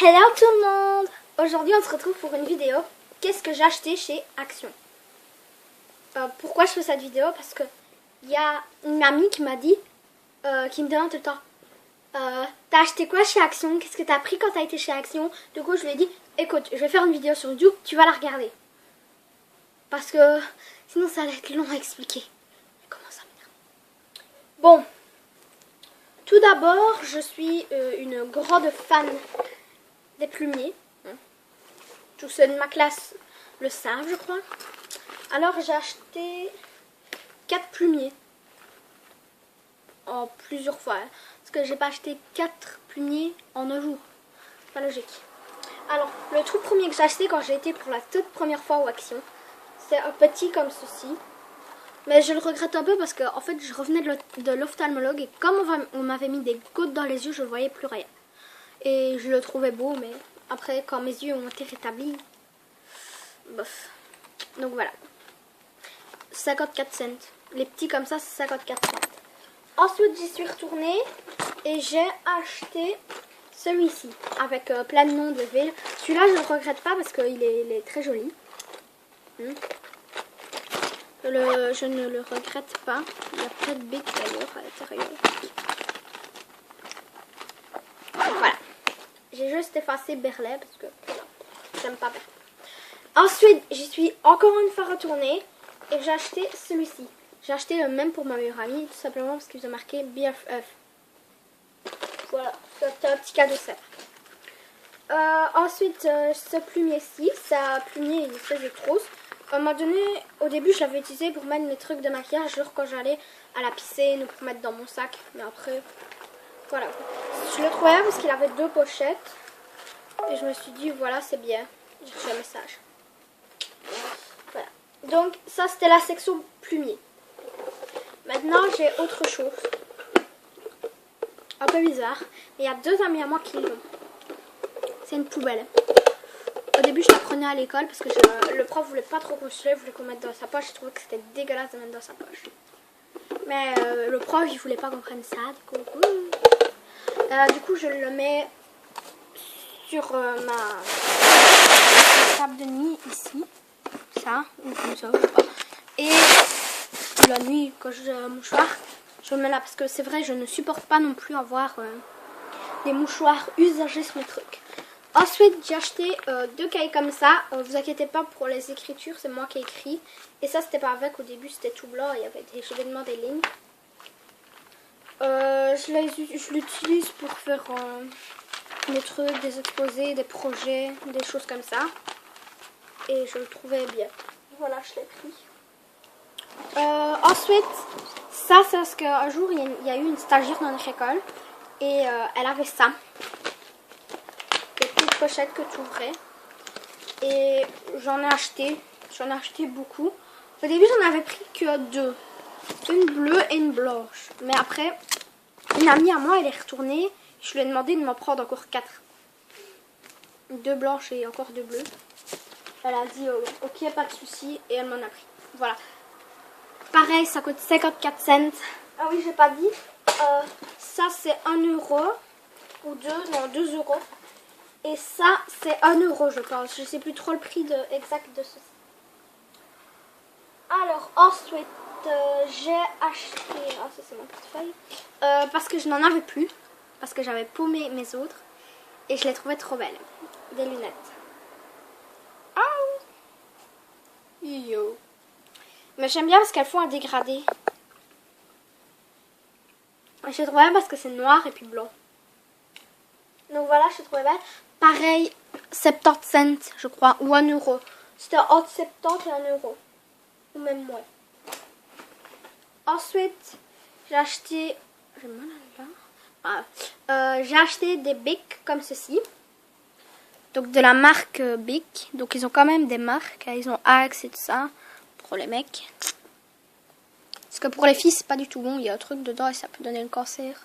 Hello tout le monde! Aujourd'hui on se retrouve pour une vidéo. Qu'est-ce que j'ai acheté chez Action? Pourquoi je fais cette vidéo? Parce que il y a une amie qui m'a dit, qui me demande tout le temps, t'as acheté quoi chez Action? Qu'est-ce que t'as pris quand t'as été chez Action? Du coup je lui ai dit, écoute, je vais faire une vidéo sur YouTube, tu vas la regarder. Parce que sinon ça va être long à expliquer. Comment ça m'énerve? Bon, tout d'abord je suis une grande fan des plumiers. Tous ceux de ma classe le savent, je crois. Alors j'ai acheté 4 plumiers en plusieurs fois. Parce que j'ai pas acheté 4 plumiers en un jour. Pas logique. Alors, le tout premier que j'ai acheté quand j'ai été pour la toute première fois au Action, c'est un petit comme ceci. Mais je le regrette un peu parce que en fait je revenais de l'ophtalmologue et comme on m'avait mis des gouttes dans les yeux, je ne voyais plus rien. Et je le trouvais beau, mais après quand mes yeux ont été rétablis, bof. Donc voilà. 54 cents. Les petits comme ça, c'est 54 cents. Ensuite, j'y suis retournée et j'ai acheté celui-ci avec plein de noms de villes. Celui-là, je ne le regrette pas parce qu'il est très joli. Je ne le regrette pas. Il y a pas de bic d'ailleurs à l'intérieur. Voilà. J'ai juste effacé Berlay parce que j'aime pas Berlay. Ensuite, j'y suis encore une fois retournée et j'ai acheté celui-ci. J'ai acheté le même pour ma meilleure amie, tout simplement parce qu'il a marqué BFF. Voilà, c'est un petit cadeau ça. Ensuite, ce plumier-ci, c'est un plumier, il fait de trousse. À un moment donné, au début, je l'avais utilisé pour mettre mes trucs de maquillage, genre quand j'allais à la piscine ou pour mettre dans mon sac. Mais après, voilà. Je le trouvais parce qu'il avait 2 pochettes. Et je me suis dit, voilà, c'est bien. J'ai reçu un message. Voilà. Donc, ça, c'était la section plumier. Maintenant, j'ai autre chose. Un peu bizarre. Mais il y a 2 amis à moi qui l'ont. C'est une poubelle. Au début, je la prenais à l'école parce que le prof voulait pas trop qu'on se lève, voulait qu'on mette dans sa poche. Je trouvais que c'était dégueulasse de mettre dans sa poche. Mais le prof, il voulait pas qu'on prenne ça. Du coup, je le mets sur ma table de nuit ici. Ça, ou comme ça, je sais pas. Et la nuit, quand j'ai un mouchoir, je le mets là parce que c'est vrai, je ne supporte pas non plus avoir des mouchoirs usagés sur mes trucs. Ensuite, j'ai acheté 2 cahiers comme ça. Vous inquiétez pas pour les écritures, c'est moi qui ai écrit. Et ça, c'était pas avec. Au début, c'était tout blanc. Il y avait des événements, des lignes. Je l'utilise pour faire des trucs, des exposés, des projets, des choses comme ça. Et je le trouvais bien. Voilà, je l'ai pris. Ensuite, ça, c'est parce qu'un jour, il y a eu une stagiaire dans notre école. Et elle avait ça. Des petites pochettes que tu ouvrais. Et j'en ai acheté beaucoup. Au début, j'en avais pris que 2. Une bleue et une blanche. Mais après, une amie à moi, elle est retournée. Je lui ai demandé de m'en prendre encore 4. 2 blanches et encore 2 bleues. Elle a dit ok, pas de souci. Et elle m'en a pris. Voilà. Pareil, ça coûte 54 cents. Ah oui, j'ai pas dit. Ça, c'est 1 euro. Ou 2, non, 2 euros. Et ça, c'est 1 euro, je pense. Je sais plus trop le prix exact de ceci. Alors, ensuite, j'ai acheté... Ah, ça, c'est mon portefeuille. Parce que je n'en avais plus. Parce que j'avais paumé mes autres. Et je les trouvais trop belles. Des lunettes. Ah yo. Mais j'aime bien parce qu'elles font un dégradé. Je les trouve bien parce que c'est noir et puis blanc. Donc voilà, je les trouvais belles. Pareil, 70 cents, je crois, ou 1 euro. C'était entre 70 et 1 euro. Ou même moins. Ensuite, j'ai acheté... j'ai acheté des bics comme ceci. Donc de la marque Bic. Donc ils ont quand même des marques. Ils ont Axe et tout ça. Pour les mecs. Parce que pour les filles, c'est pas du tout bon. Il y a un truc dedans et ça peut donner le cancer.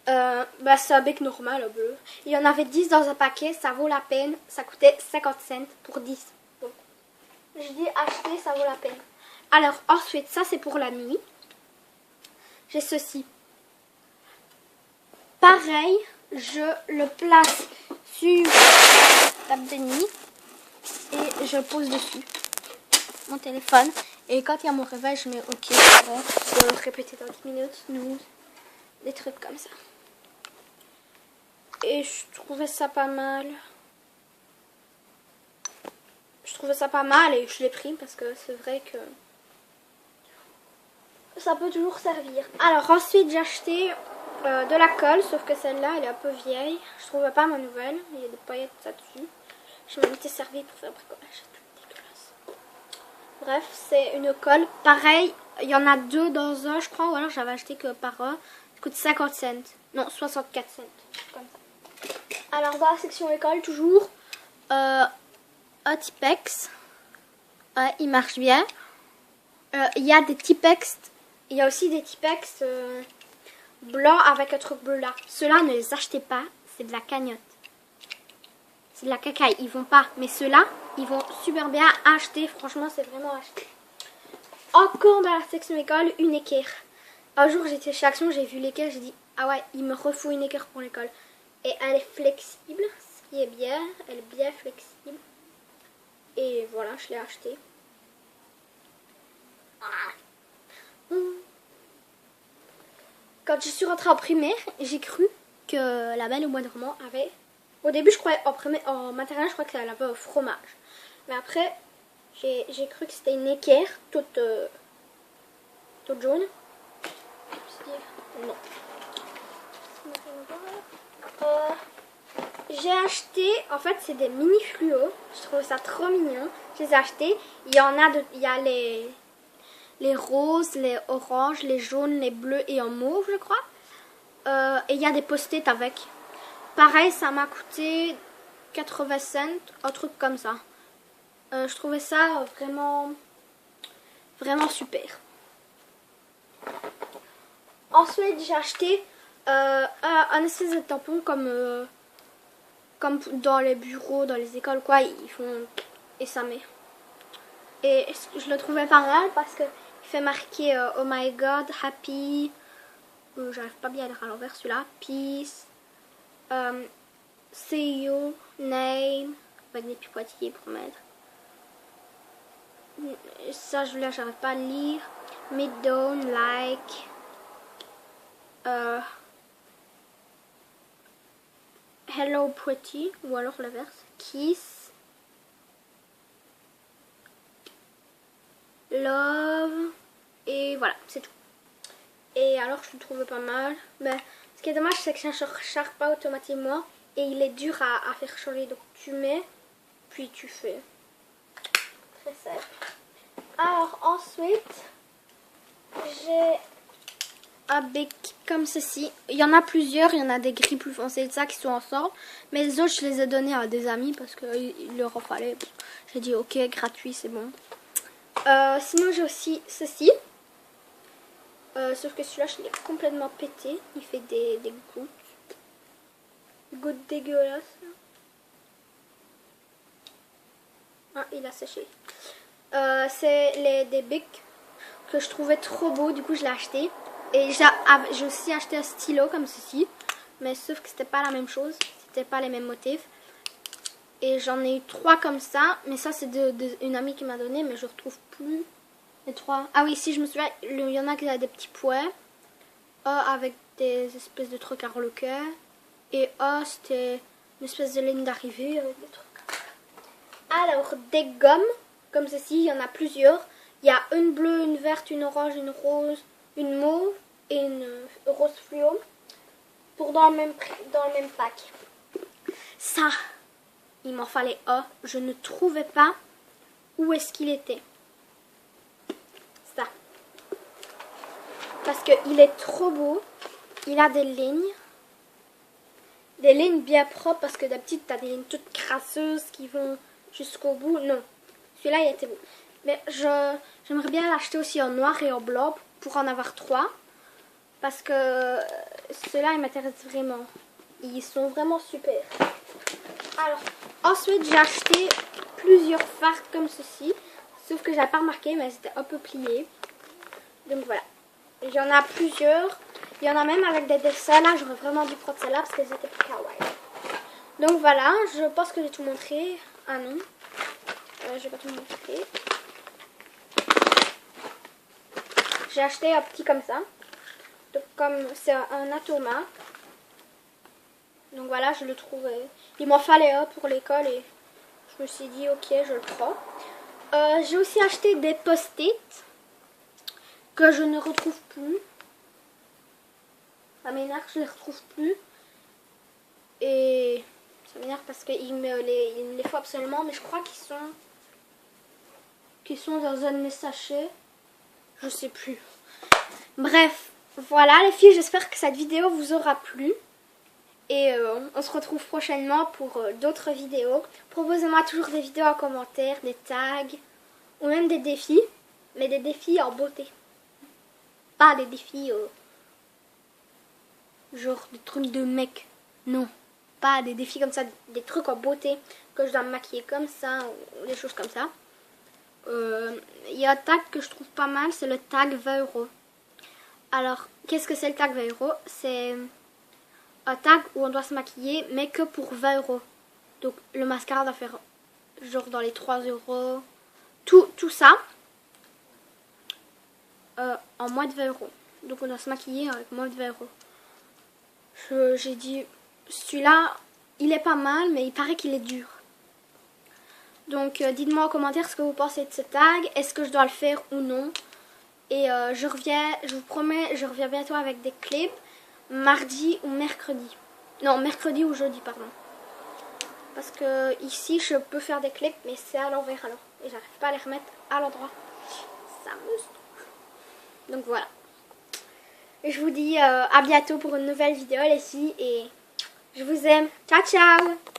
C'est un bec normal, bleu. Il y en avait 10 dans un paquet, ça vaut la peine. Ça coûtait 50 cents pour 10. Donc, je dis acheter, ça vaut la peine. Alors, ensuite, ça c'est pour la nuit. J'ai ceci. Pareil, je le place sur sur table de nuit et je pose dessus mon téléphone. Et quand il y a mon réveil, je mets OK. Je vais le répéter dans 10 minutes, nous, des trucs comme ça. Et je trouvais ça pas mal. Je trouvais ça pas mal et je l'ai pris parce que c'est vrai que ça peut toujours servir. Alors ensuite j'ai acheté de la colle, sauf que celle-là elle est un peu vieille. Je trouvais pas ma nouvelle. Il y a des paillettes là-dessus. Je m'en étais servi pour faire bricolage. C'est dégueulasse. Bref, c'est une colle. Pareil, il y en a deux dans un, je crois, ou alors j'avais acheté que par un. Ça coûte 50 cents. Non, 64 cents. Comme ça. Alors dans la section école, toujours un Tipex. Il marche bien. Il y a des Tipex. Il y a aussi des Tipex blancs avec un truc bleu là. Ceux-là, ne les achetez pas. C'est de la cagnotte. C'est de la cacaille. Ils vont pas. Mais ceux-là, ils vont super bien acheter. Franchement, c'est vraiment acheté. Encore dans la section école, une équerre. Un jour, j'étais chez Action, j'ai vu l'équerre. J'ai dit, ah ouais, il me refout une équerre pour l'école. Et elle est flexible. Ce qui est bien. Elle est bien flexible. Et voilà, je l'ai acheté. Quand je suis rentrée en primaire, j'ai cru que la Belle au Bois dormant avait... Au début, je croyais en maternelle, je crois qu'elle avait au fromage. Mais après, j'ai cru que c'était une équerre toute jaune. Non. J'ai acheté, en fait, c'est des mini fluos. Je trouve ça trop mignon. Je les ai achetés. Il y a les roses, les oranges, les jaunes, les bleus et en mauve, je crois. Et il y a des post-it avec. Pareil, ça m'a coûté 80 cents, un truc comme ça. Je trouvais ça vraiment, vraiment super. Ensuite, j'ai acheté un espèce de tampon comme dans les bureaux, dans les écoles, quoi, ils font et ça met. Et je le trouvais pas mal parce que il fait marquer oh my god, happy, j'arrive pas bien à lire à l'envers celui-là, peace, see you, name, avec des petits pointillés pour mettre. Ça, là, j'arrive pas à lire. Me don't like. Hello pretty, ou alors l'inverse. Kiss. Love. Et voilà, c'est tout. Et alors, je le trouve pas mal. Mais ce qui est dommage, c'est que ça ne recharge pas automatiquement. Et il est dur à faire changer. Donc, tu mets, puis tu fais. Très simple. Alors, ensuite, j'ai un bec comme ceci. Il y en a plusieurs. Il y en a des gris plus foncés de ça qui sont ensemble. Mais les autres, je les ai donnés à des amis parce qu'il leur en fallait. J'ai dit, ok, gratuit, c'est bon. Sinon, j'ai aussi ceci. Sauf que celui-là, je l'ai complètement pété. Il fait des gouttes. Gouttes dégueulasses. Ah, il a séché. C'est des bics que je trouvais trop beaux. Du coup, je l'ai acheté. Et j'ai aussi acheté un stylo comme ceci. Mais sauf que c'était pas la même chose. C'était pas les mêmes motifs. Et j'en ai eu 3 comme ça. Mais ça, c'est une amie qui m'a donné. Mais je retrouve plus les 3. Ah oui, si je me souviens, il y en a qui a des petits points. Avec des espèces de trucs à reloquer. Et c'était une espèce de ligne d'arrivée avec des trucs. Alors, des gommes comme ceci. Il y en a plusieurs. Il y a une bleue, une verte, une orange, une rose, une mauve et une rose fluo. Pour dans le même pack. Ça, il m'en fallait un. Je ne trouvais pas où est-ce qu'il était. Ça. Parce qu'il est trop beau. Il a des lignes. Des lignes bien propres. Parce que d'habitude, tu as des lignes toutes crasseuses qui vont jusqu'au bout. Non. Celui-là, il était beau. Mais j'aimerais bien l'acheter aussi en noir et en blanc pour en avoir 3. Parce que ceux-là, ils m'intéressent vraiment. Ils sont vraiment super. Alors, ensuite, j'ai acheté plusieurs fards comme ceci. Sauf que j'avais pas remarqué, mais c'était un peu plié. Donc voilà. Il y en a plusieurs. Il y en a même avec des dessins. Là, j'aurais vraiment dû prendre celle-là parce qu'elles étaient plus kawaii. Donc voilà, je pense que j'ai tout montré. Ah non, je vais pas tout montrer. J'ai acheté un petit comme ça. Donc comme c'est un Atoma. Donc voilà, je le trouvais. Il m'en fallait un pour l'école et je me suis dit ok, je le prends. J'ai aussi acheté des post-it que je ne retrouve plus. Ça m'énerve, je les retrouve plus. Et ça m'énerve parce qu'il me les faut absolument, mais je crois qu'ils sont dans un de mes sachets. Je sais plus. Bref, voilà les filles, j'espère que cette vidéo vous aura plu. Et on se retrouve prochainement pour d'autres vidéos. Proposez-moi toujours des vidéos en commentaire, des tags ou même des défis. Mais des défis en beauté. Pas des défis genre des trucs de mec. Non. Pas des défis comme ça, des trucs en beauté. Que je dois me maquiller comme ça ou des choses comme ça. Il y a un tag que je trouve pas mal, c'est le tag 20 €. Alors, qu'est-ce que c'est le tag 20 €? C'est un tag où on doit se maquiller, mais que pour 20 €. Donc, le mascara doit faire genre dans les 3 €. Tout ça en moins de 20 €. Donc, on doit se maquiller avec moins de 20 €. J'ai dit, celui-là, il est pas mal, mais il paraît qu'il est dur. Donc, dites-moi en commentaire ce que vous pensez de ce tag. Est-ce que je dois le faire ou non? Et je vous promets, je reviens bientôt avec des clips. Mardi ou mercredi. Non, mercredi ou jeudi, pardon. Parce que ici, je peux faire des clips, mais c'est à l'envers alors. Et j'arrive pas à les remettre à l'endroit. Ça me saoule. Donc voilà. Et je vous dis à bientôt pour une nouvelle vidéo les filles. Et je vous aime. Ciao, ciao!